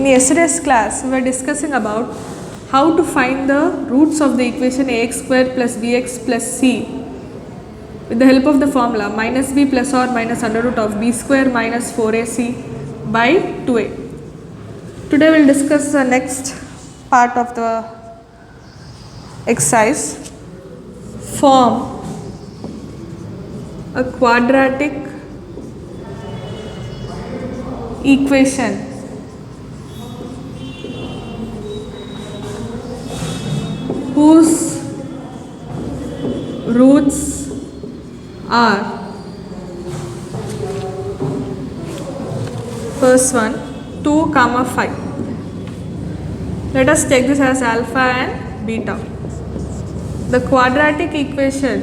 In yesterday's class, we were discussing about how to find the roots of the equation ax square plus bx plus c with the help of the formula minus b plus or minus under root of b square minus 4ac by 2a. Today we will discuss the next part of the exercise. Form a quadratic equation whose roots are, first one, 2, 5. Let us take this as alpha and beta. The quadratic equation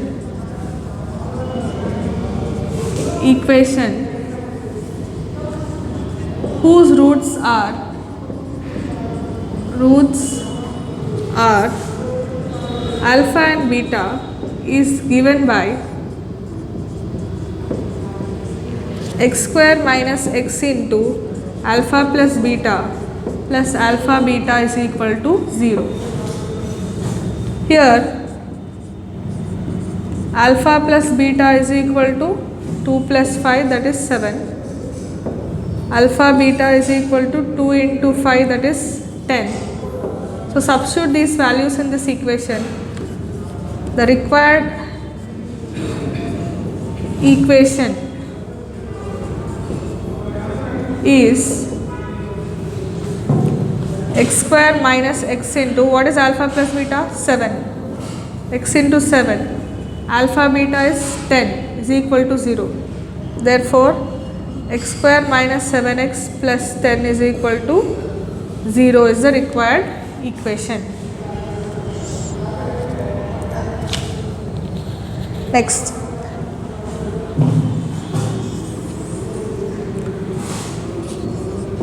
whose roots are alpha and beta is given by x square minus x into alpha plus alpha beta is equal to 0. Here alpha plus beta is equal to 2 plus 5, that is 7. Alpha beta is equal to 2 into 5, that is 10. So substitute these values in this equation. The required equation is x square minus x into, what is alpha plus beta? 7. X into 7. Alpha beta is 10 is equal to 0. Therefore, x square minus 7x plus 10 is equal to 0 is the required equation. Next,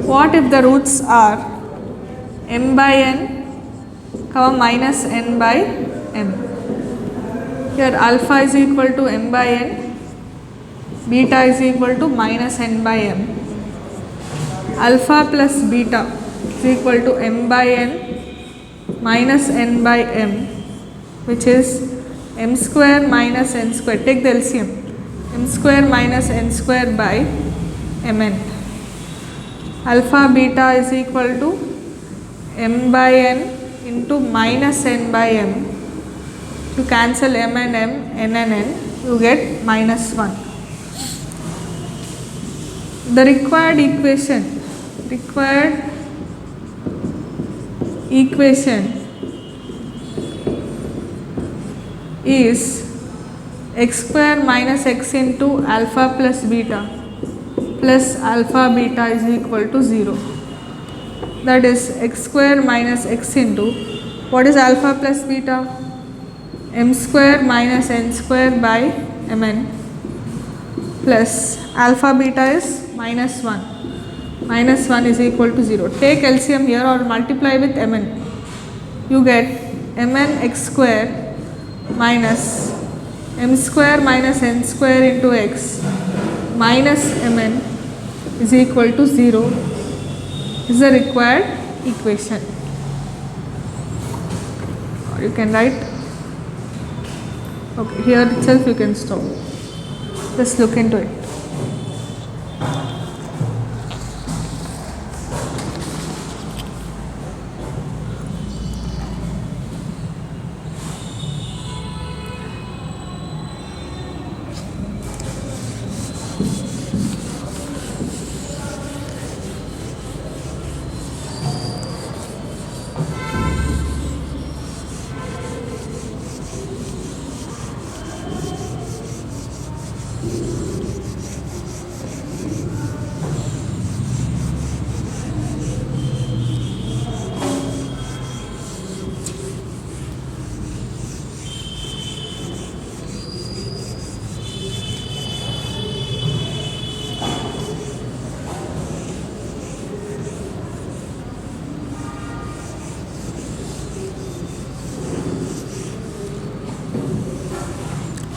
what if the roots are m by n, minus n by m? Here alpha is equal to m by n, beta is equal to minus n by m. Alpha plus beta is equal to m by n minus n by m, which is m square minus n square. Take the LCM. M square minus n square by mn. Alpha beta is equal to m by n into minus n by m. To cancel m and m, n and n, you get minus 1. The required equation is x square minus x into alpha plus alpha beta is equal to 0. That is x square minus x into, what is alpha plus beta? M square minus n square by mn plus alpha beta is minus 1. Minus 1 is equal to 0. Take LCM here or multiply with mn. You get mn x square minus m square minus n square into x minus mn is equal to 0 is the required equation. Or you can write, okay, here itself you can stop. Just look into it.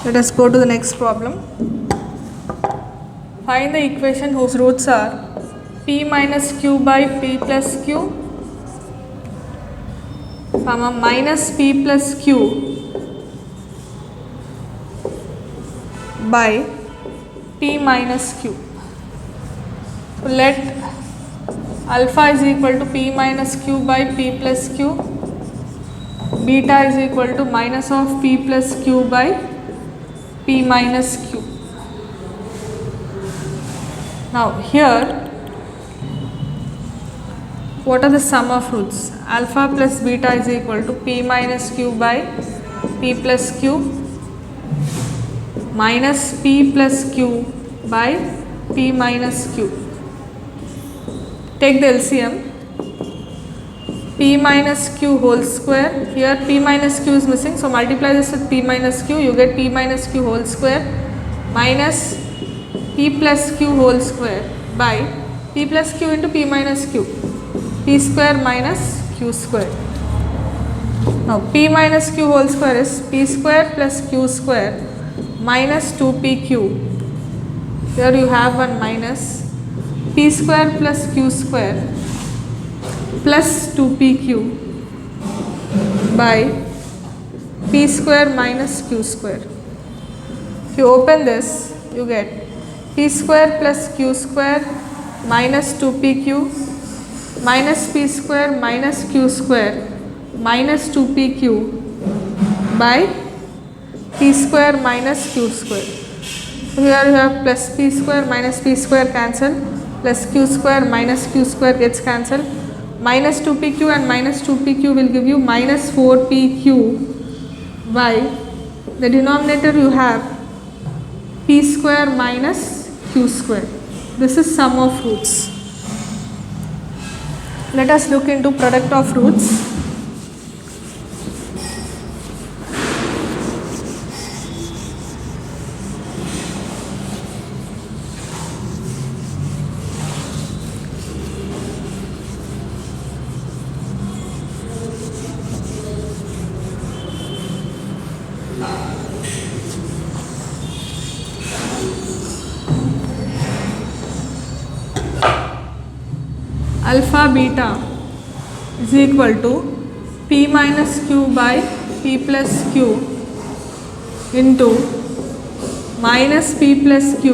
Let us go to the next problem. Find the equation whose roots are p minus q by p plus q, comma minus p plus q by p minus q. So let alpha is equal to p minus q by p plus q, beta is equal to minus of p plus q by p minus q. Now here, what are the sum of roots? Alpha plus beta is equal to p minus q by p plus q minus p plus q by p minus q. Take the LCM. P minus q whole square. Here p minus q is missing, so multiply this with p minus q. You get p minus q whole square minus p plus q whole square by p plus q into p minus q. P square minus q square. Now p minus q whole square is p square plus q square minus 2pq. Here you have one minus p square plus q square plus 2pq by p square minus q square. If you open this, you get p square plus q square minus 2pq minus p square minus q square minus 2pq by p square minus q square. So here you have plus p square minus p square cancel, plus q square minus q square gets cancelled, minus 2pq and minus 2pq will give you minus 4pq by the denominator you have p square minus q square. This is sum of roots. Let us look into product of roots. Alpha beta is equal to p minus q by p plus q into minus p plus q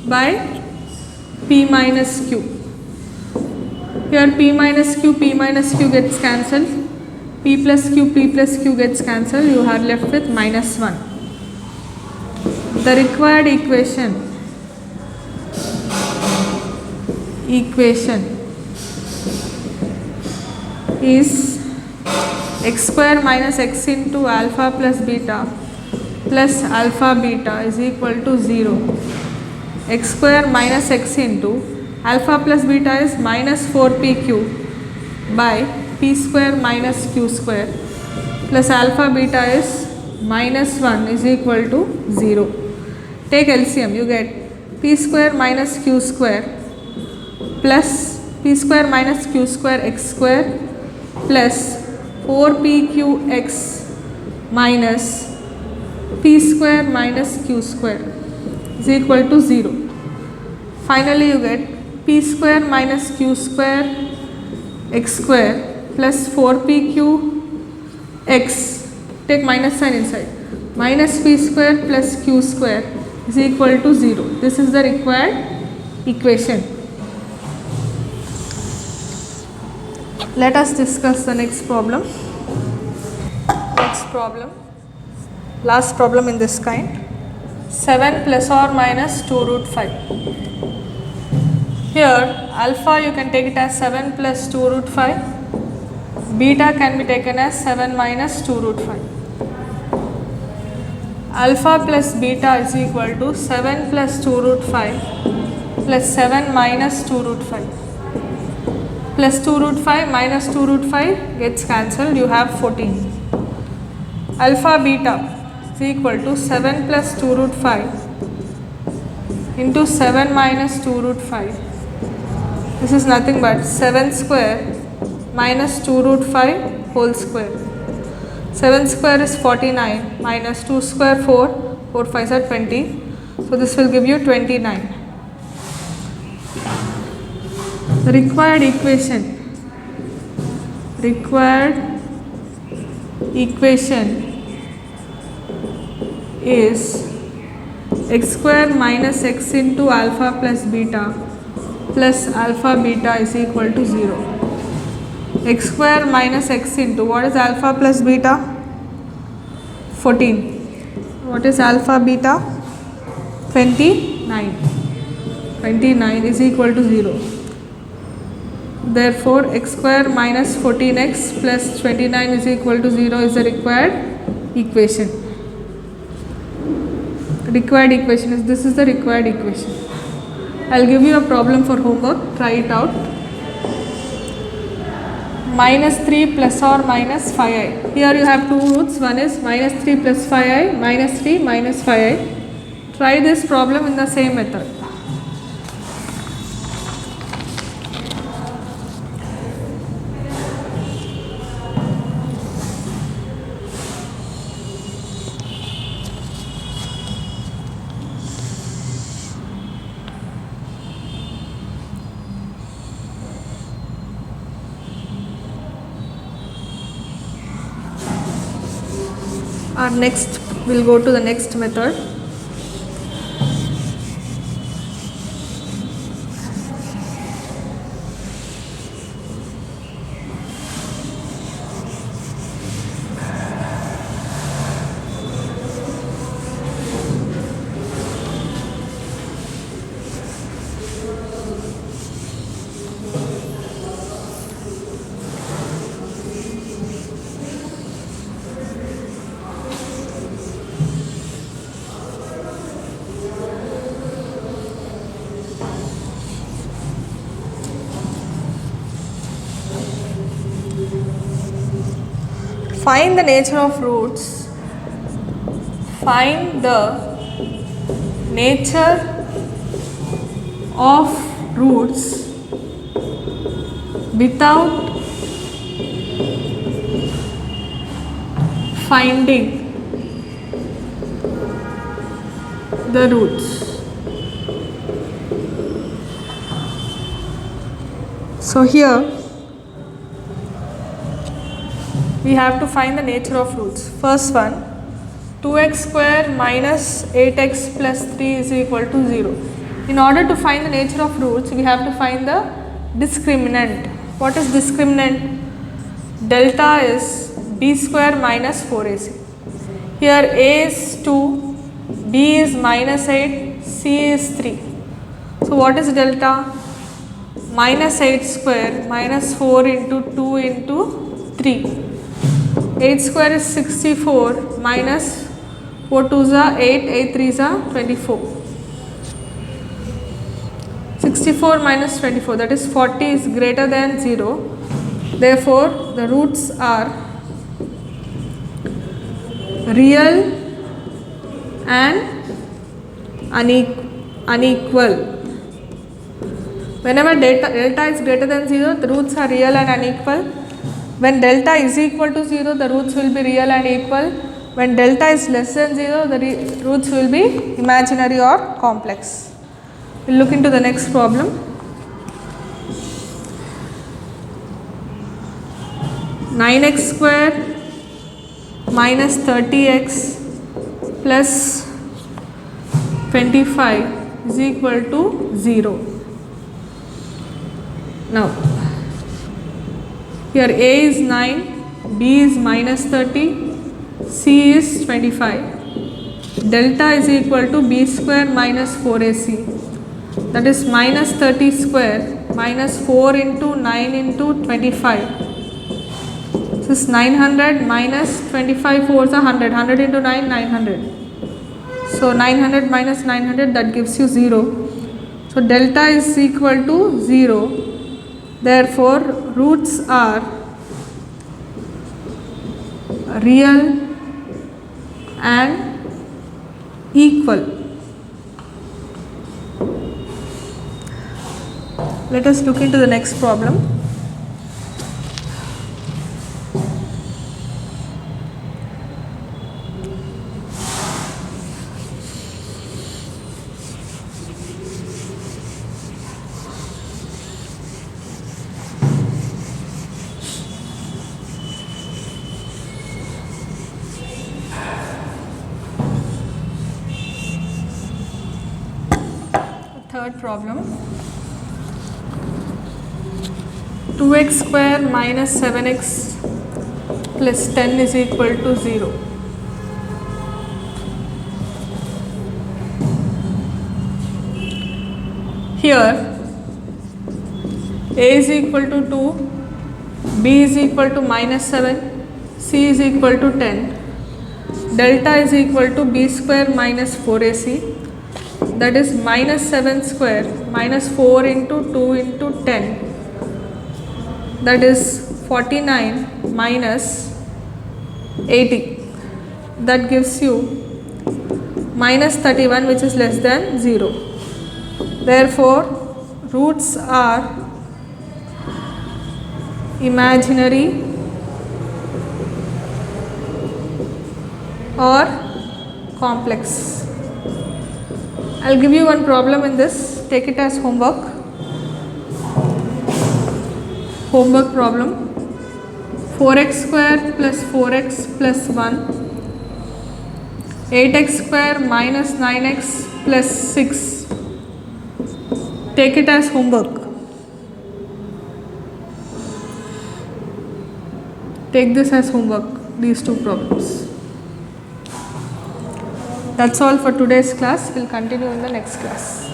by p minus q. Here p minus q gets cancelled, p plus q gets cancelled, you are left with minus 1. The required equation is x square minus x into alpha plus beta plus alpha beta is equal to 0. X square minus x into alpha plus beta is minus 4pq by p square minus q square plus alpha beta is minus 1 is equal to 0. Take LCM, you get p square minus q square plus p square minus q square x square plus 4pqx minus p square minus q square is equal to 0. Finally, you get p square minus q square x square plus 4pqx, take minus sign inside, minus p square plus q square is equal to 0. This is the required equation. Let us discuss the next problem. Last problem in this kind. 7 plus or minus 2 root 5. Here alpha you can take it as 7 plus 2 root 5. Beta can be taken as 7 minus 2 root 5. Alpha plus beta is equal to 7 plus 2 root 5 plus 7 minus 2 root 5. Plus 2 root 5 minus 2 root 5 gets cancelled, you have 14. Alpha beta is equal to 7 plus 2 root 5 into 7 minus 2 root 5. This is nothing but 7 square minus 2 root 5 whole square. 7 square is 49 minus 2 square 4, 4 5s are 20. So this will give you 29. The required equation is x square minus x into alpha plus beta plus alpha beta is equal to 0. X square minus x into, what is alpha plus beta? 14. What is alpha beta? 29. 29 is equal to 0. Therefore, x square minus 14x plus 29 is equal to 0 is the required equation. This is the required equation. I'll give you a problem for homework, try it out. Minus 3 plus or minus 5i. Here you have two roots, one is minus 3 plus 5i, minus 3 minus 5i. Try this problem in the same method. We'll go to the next method. Find the nature of roots. Find the nature of roots without finding the roots. So here we have to find the nature of roots. First one, 2x square minus 8x plus 3 is equal to 0. In order to find the nature of roots, we have to find the discriminant. What is discriminant? Delta is b square minus 4ac. Here a is 2, b is minus 8, c is 3. So what is delta? Minus 8 square minus 4 into 2 into 3. 8 square is 64 minus 4 2s are 8, 8 3s are 24. 64 minus 24, that is 40 is greater than 0. Therefore, the roots are real and unequal. Whenever delta is greater than 0, the roots are real and unequal. When delta is equal to 0, the roots will be real and equal. When delta is less than 0, the roots will be imaginary or complex. We'll look into the next problem. Nine x square minus 30x plus 25 is equal to 0. Now, here a is 9, b is minus 30, c is 25. Delta is equal to b square minus 4ac. That is minus 30 square minus 4 into 9 into 25. This is 900 minus 25 4s are 100. 100 into 9, 900. So 900 minus 900, that gives you 0. So delta is equal to 0. Therefore, roots are real and equal. Let us look into the next problem. third problem. 2x square minus 7x plus 10 is equal to 0. Here a is equal to 2, b is equal to minus 7, c is equal to 10. Delta is equal to b square minus 4ac, that is minus 7 square minus 4 into 2 into 10, that is 49 minus 80, that gives you minus 31, which is less than 0. Therefore, roots are imaginary or complex. I'll give you one problem in this, take it as homework. Homework problem: 4x square plus 4x plus 1, 8x square minus 9x plus 6. Take it as homework. Take this as homework, these two problems. That's all for today's class. We'll continue in the next class.